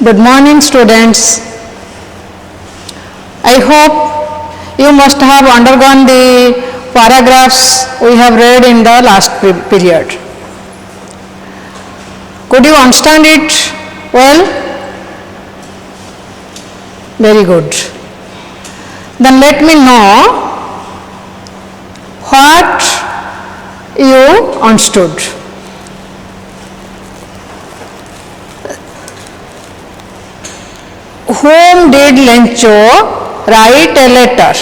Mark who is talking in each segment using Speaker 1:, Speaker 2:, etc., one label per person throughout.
Speaker 1: Good morning, students. I hope you must have undergone the paragraphs we have read in the last period. Could you understand it well? Very good. Then let me know what you understood. Whom did Lencho write a letter?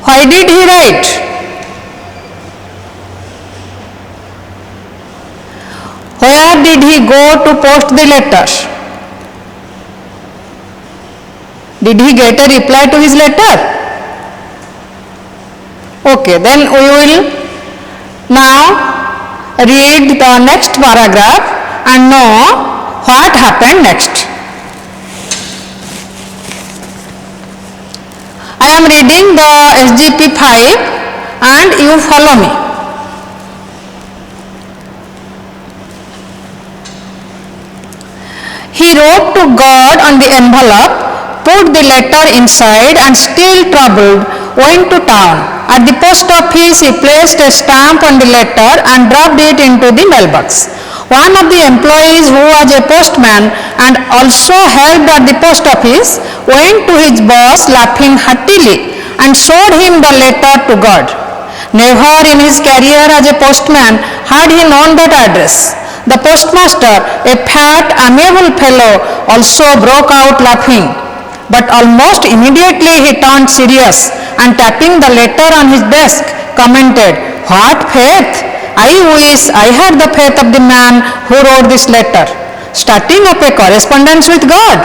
Speaker 1: Why did he write? Where did he go to post the letter? Did he get a reply to his letter? Okay, then we will now read the next paragraph and know what happened next. I am reading the SGP 5 and you follow me. He wrote to God on the envelope, put the letter inside and still troubled, went to town. At the post office, he placed a stamp on the letter and dropped it into the mailbox. One of the employees who was a postman and also helped at the post office went to his boss laughing heartily and showed him the letter to God. Never in his career as a postman had he known that address. The postmaster, a fat, amiable fellow, also broke out laughing. But almost immediately he turned serious and tapping the letter on his desk commented, "What faith! I wish I had the faith of the man who wrote this letter, starting up a correspondence with God."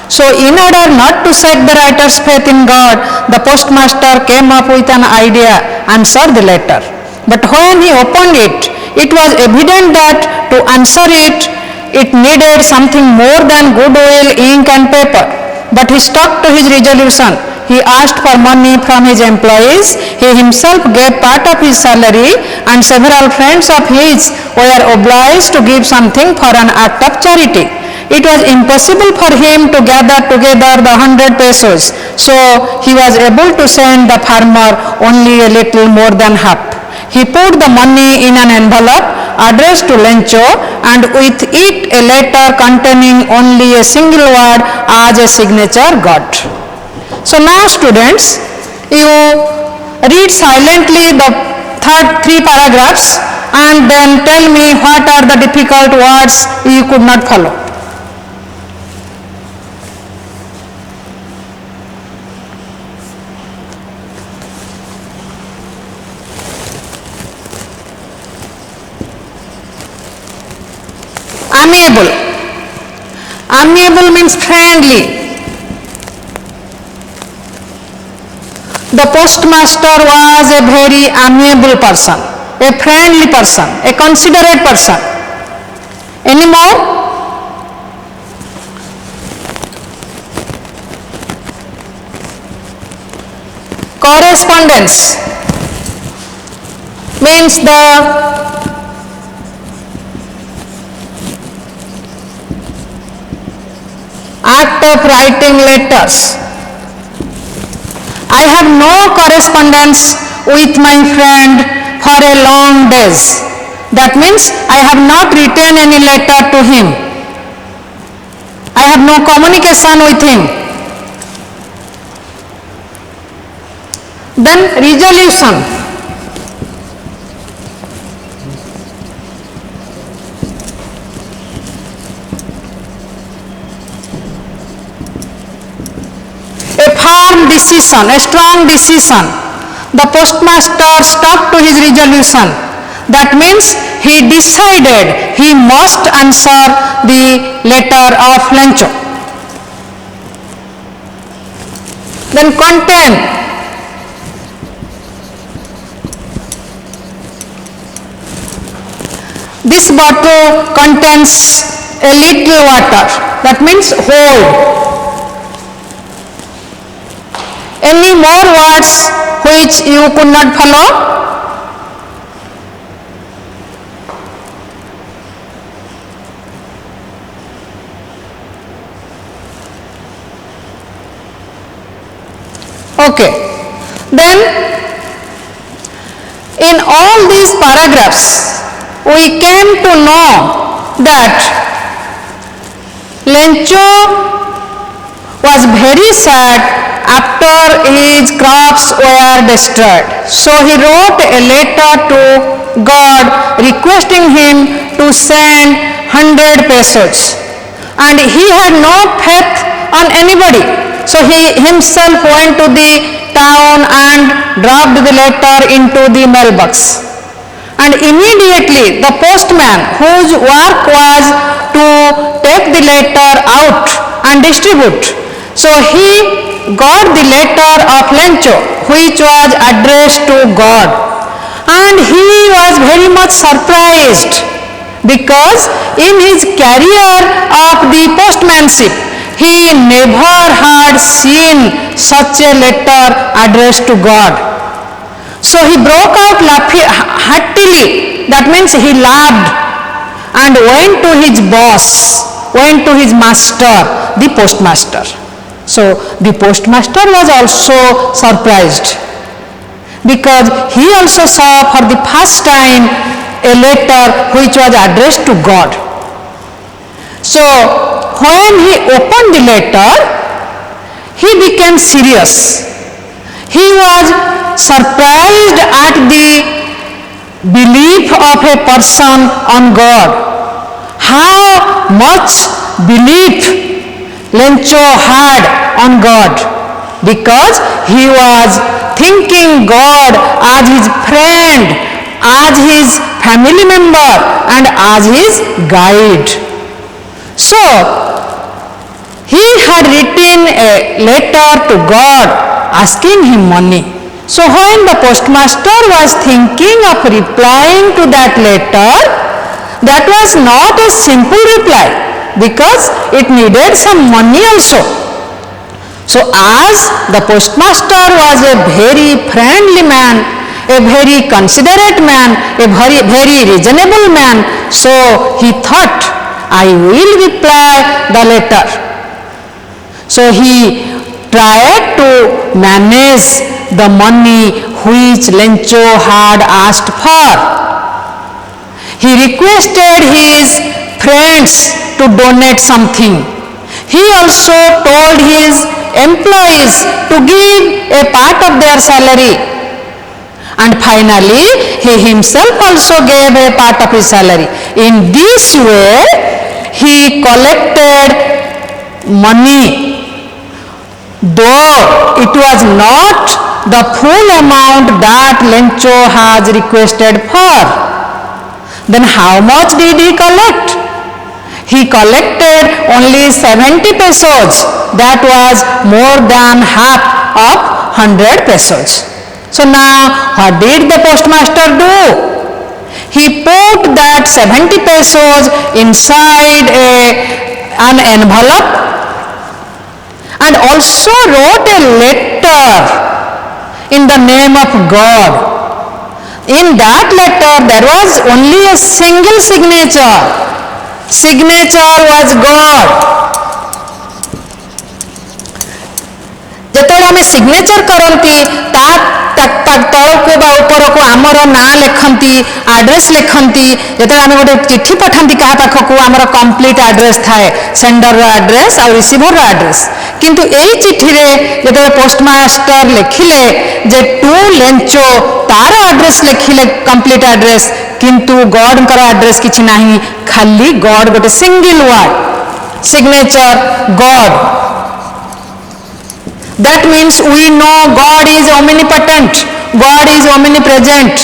Speaker 1: So in order not to set the writer's faith in God, the postmaster came up with an idea, answer the letter. But when he opened it, it was evident that to answer it, it needed something more than goodwill, ink and paper. But he stuck to his resolution. He asked for money from his employees. He himself gave part of his salary and several friends of his were obliged to give something for an act of charity. It was impossible for him to gather together the 100 pesos, so he was able to send the farmer only a little more than half. He put the money in an envelope addressed to Lencho and with it a letter containing only a single word as a signature got. So now students, you read silently the three paragraphs and then tell me what are the difficult words you could not follow. Amiable. Amiable means friendly. The postmaster was a very amiable person, a friendly person, a considerate person. Any more? Correspondence means the act of writing letters. I have no correspondence with my friend for a long days. That means I have not written any letter to him. I have no communication with him. Then resolution. Decision, a strong decision. The postmaster stuck to his resolution. That means he decided he must answer the letter of Lencho. Then contain. This bottle contains a little water. That means hold. Any more words which you could not follow? Okay. Then in all these paragraphs we came to know that Lencho was very sad after his crops were destroyed. So he wrote a letter to God requesting him to send 100 pesos. And he had no faith on anybody. So he himself went to the town and dropped the letter into the mailbox. And immediately the postman, whose work was to take the letter out and distribute, so he got the letter of Lencho, which was addressed to God. And he was very much surprised because in his career of the postmanship, he never had seen such a letter addressed to God. So he broke out laughing heartily, that means he laughed and went to his boss, went to his master, the postmaster. So the postmaster was also surprised because he also saw for the first time a letter which was addressed to God. So when he opened the letter, he became serious. He was surprised at the belief of a person on God. How much belief Lencho had on God, because he was thinking God as his friend, as his family member, and as his guide. So he had written a letter to God asking him money. So when the postmaster was thinking of replying to that letter, that was not a simple reply because it needed some money also. So as the postmaster was a very friendly man, a very considerate man, a very reasonable man, so he thought, I will reply the letter. So he tried to manage the money which Lencho had asked for. He requested his friends to donate something. He also told his employees to give a part of their salary. And finally, he himself also gave a part of his salary. In this way, he collected money, though it was not the full amount that Lencho has requested for. Then how much did he collect? He collected only 70 pesos. That was more than half of 100 pesos. So now what did the postmaster do? He put that 70 pesos inside an envelope and also wrote a letter in the name of God. In that letter there was only a single signature. Signature was God. ଯେତେବେଳେ ଆମେ signature କରନ୍ତି ତା ତଳକୁ ବା ଉପରକୁ ଆମର ନାଁ ଲେଖନ୍ତି, ଆଡ୍ରେସ୍ ଲେଖନ୍ତି। ଯେତେବେଳେ ଆମେ ଗୋଟେ ଚିଠି ପଠାନ୍ତି କାହା ପାଖକୁ ଆମର କମ୍ପ୍ଲିଟ୍ ଆଡ୍ରେସ୍ ଥାଏ, ସେଣ୍ଡରର ଆଡ୍ରେସ୍ ଆଉ ରିସିଭରର ଆଡ୍ରେସ୍। କିନ୍ତୁ ଏଇ ଚିଠିରେ ଯେତେବେଳେ ପୋଷ୍ଟମାଷ୍ଟର ଲେଖିଲେ ଯେ ଟୁ ଲେଞ୍ଚୋ, ତାର ଆଡ୍ରେସ୍ ଲେଖିଲେ କମ୍ପ୍ଲିଟ୍ ଆଡ୍ରେସ୍, କିନ୍ତୁ ଗଡଙ୍କର ଆଡ୍ରେସ୍ କିଛି ନାହିଁ, ଖାଲି ଗଡ ଗୋଟେ single ward, signature Garh. That means we know God is omnipotent, God is omnipresent,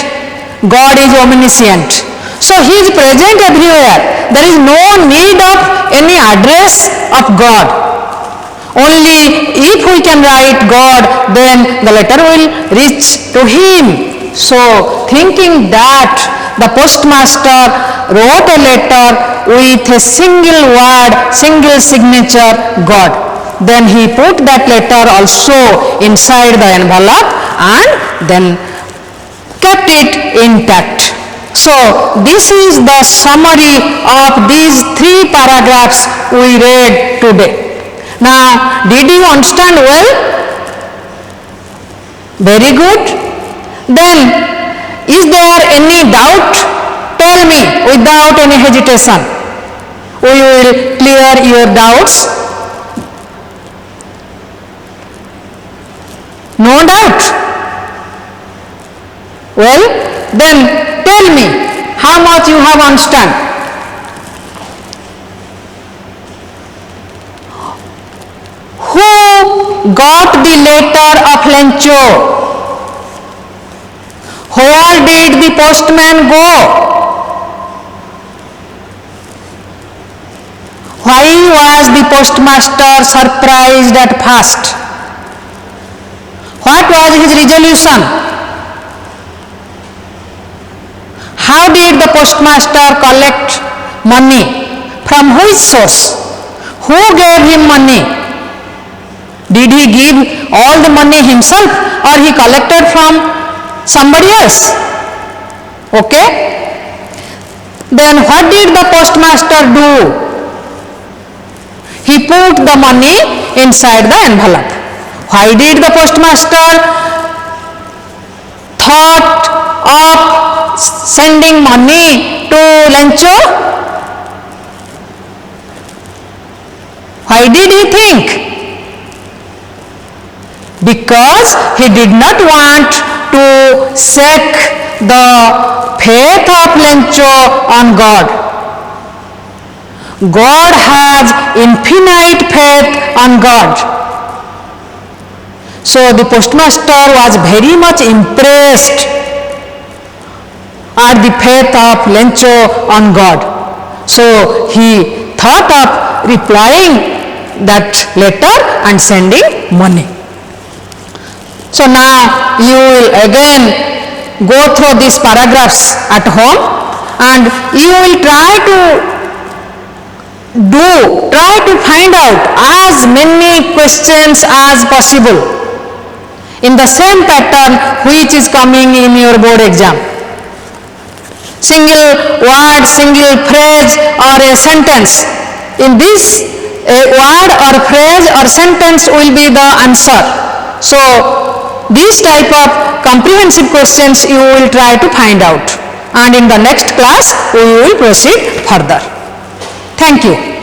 Speaker 1: God is omniscient. So he is present everywhere. There is no need of any address of God. Only if we can write God, then the letter will reach to him. So thinking that, the postmaster wrote a letter with a single word, single signature, God. Then he put that letter also inside the envelope and then kept it intact. So this is the summary of these 3 paragraphs we read today. Now, did you understand well? Very good. Then, is there any doubt? Tell me without any hesitation. We will clear your doubts. No doubt. Well, then tell me how much you have understand. Who got the letter of Lencho? Where did the postman go? Why was the postmaster surprised at first? What was his resolution? How did the postmaster collect money? From which source? Who gave him money? Did he give all the money himself or he collected from somebody else? Okay? Then what did the postmaster do? He put the money inside the envelope. Why did the postmaster thought of sending money to Lencho? Why did he think? Because he did not want to shake the faith of Lencho on God. God has infinite faith on God. So the postmaster was very much impressed at the faith of Lencho on God. So he thought of replying that letter and sending money. So now you will again go through these paragraphs at home and you will try to find out as many questions as possible in the same pattern which is coming in your board exam. Single word, single phrase or a sentence. In this, a word or phrase or sentence will be the answer. So these type of comprehensive questions you will try to find out, and in the next class we will proceed further. Thank you.